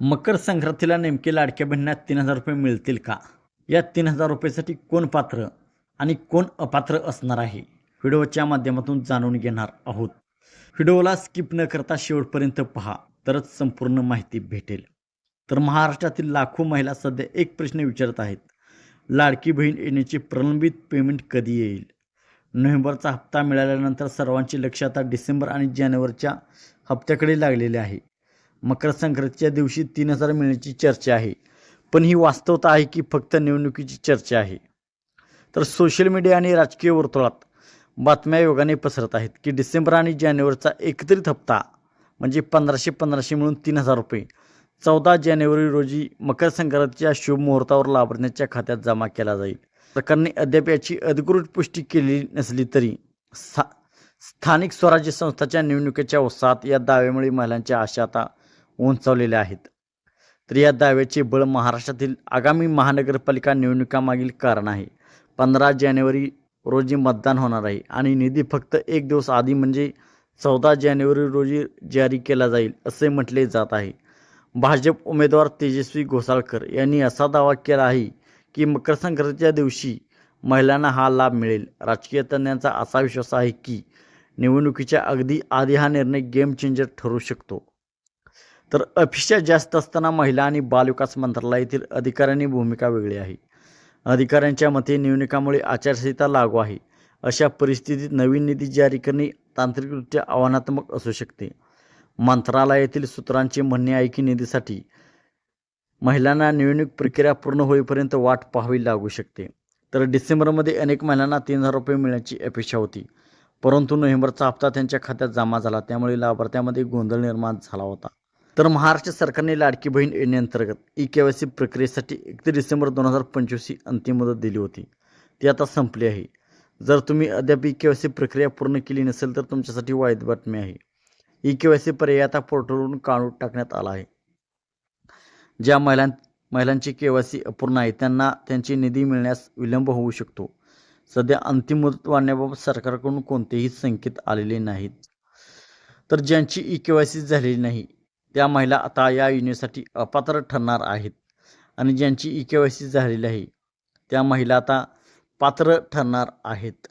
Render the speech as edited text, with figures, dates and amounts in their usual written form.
मकर संक्रांतीला नेमके लाडक्या बहिणींना 3,000 रुपये मिळतील का? या 3,000 रुपयेसाठी कोण पात्र आणि कोण अपात्र असणार आहे? व्हिडिओच्या माध्यमातून जाणून घेणार आहोत. व्हिडिओला स्किप न करता शेवटपर्यंत पहा, तरच संपूर्ण माहिती भेटेल. तर महाराष्ट्रातील लाखो महिला सध्या एक प्रश्न विचारत आहेत. लाडकी बहीण योजनेचे प्रलंबित पेमेंट कधी येईल? नोव्हेंबरचा हप्ता मिळाल्यानंतर सर्वांचे लक्ष आता डिसेंबर आणि जानेवारीच्या हप्त्याकडे लागलेले आहे. मकर संक्रांतीच्या दिवशी 3,000 मिळण्याची चर्चा आहे, पण ही वास्तवता आहे की फक्त निवडणुकीची चर्चा आहे? तर सोशल मीडिया आणि राजकीय वर्तुळात बातम्या योगाने पसरत आहेत की डिसेंबर आणि जानेवारीचा एकत्रित हप्ता म्हणजे 1,500 मिळून 3,000 रुपये 14 जानेवारी रोजी मकर संक्रांतीच्या शुभ मुहूर्तावर लाभार्थ्यांच्या खात्यात जमा केला जाईल. सरकारने अद्याप याची अधिकृत पुष्टी केलेली नसली तरी स्थानिक स्वराज्य संस्थांच्या निवडणुकीच्या उत्साहात या दाव्यामुळे महिलांच्या आशा आता उंचावलेल्या आहेत. तर या दाव्याचे बळ महाराष्ट्रातील आगामी महानगरपालिका निवडणुकामागील कारण आहे. 15 जानेवारी रोजी मतदान होणार आहे आणि निधी फक्त एक दिवस आधी म्हणजे 14 जानेवारी रोजी जारी केला जाईल असे म्हटले जात आहे. भाजप उमेदवार तेजस्वी घोसाळकर यांनी असा दावा केला आहे की मकर संक्रांतीच्या दिवशी महिलांना हा लाभ मिळेल. राजकीय तज्ज्ञांचा असा विश्वास आहे की निवडणुकीच्या अगदी आधी हा निर्णय गेम चेंजर ठरू शकतो. तर अपेक्षा जास्त असताना महिला आणि बालविकास मंत्रालयातील अधिकाऱ्यांनी भूमिका वेगळी आहे. अधिकाऱ्यांच्या मते निवडणुकामुळे आचारसंहिता लागू आहे. अशा परिस्थितीत नवीन निधी जारी करणे तांत्रिकदृष्ट्या आव्हानात्मक असू शकते. मंत्रालयातील सूत्रांचे म्हणणे आहे की निधीसाठी महिलांना निवडणूक प्रक्रिया पूर्ण होईपर्यंत वाट पाहावी लागू शकते. तर डिसेंबरमध्ये अनेक महिलांना 3,000 रुपये मिळण्याची अपेक्षा होती, परंतु नोव्हेंबरचा हप्ता त्यांच्या खात्यात जमा झाला, त्यामुळे लाभार्थ्यांमध्ये गोंधळ निर्माण झाला होता. तर महाराष्ट्र सरकारने लाडकी बहीण योजनेअंतर्गत ई-केवायसी प्रक्रियेसाठी 31 डिसेंबर 2025 ही अंतिम मुदत दिली होती. ती आता संपली आहे. जर तुम्ही अद्याप ई-केवायसी प्रक्रिया पूर्ण केली नसेल तर तुमच्यासाठी वाईट बातमी आहे. ई-केवायसी पर्याय आता पोर्टलवरून काढून टाकण्यात आला आहे. ज्या महिलांची केवायसी अपूर्ण आहे त्यांना त्यांची निधी मिळण्यास विलंब होऊ शकतो. सध्या अंतिम मुदत वाढण्याबाबत सरकारकडून कोणतेही संकेत आलेले नाहीत. तर ज्यांची ई-केवायसी झालेली नाही त्या महिला आता या योजनेसाठी अपात्र ठरणार आहेत आणि ज्यांची ई-केवायसी झालेली आहे त्या महिला आता पात्र ठरणार आहेत.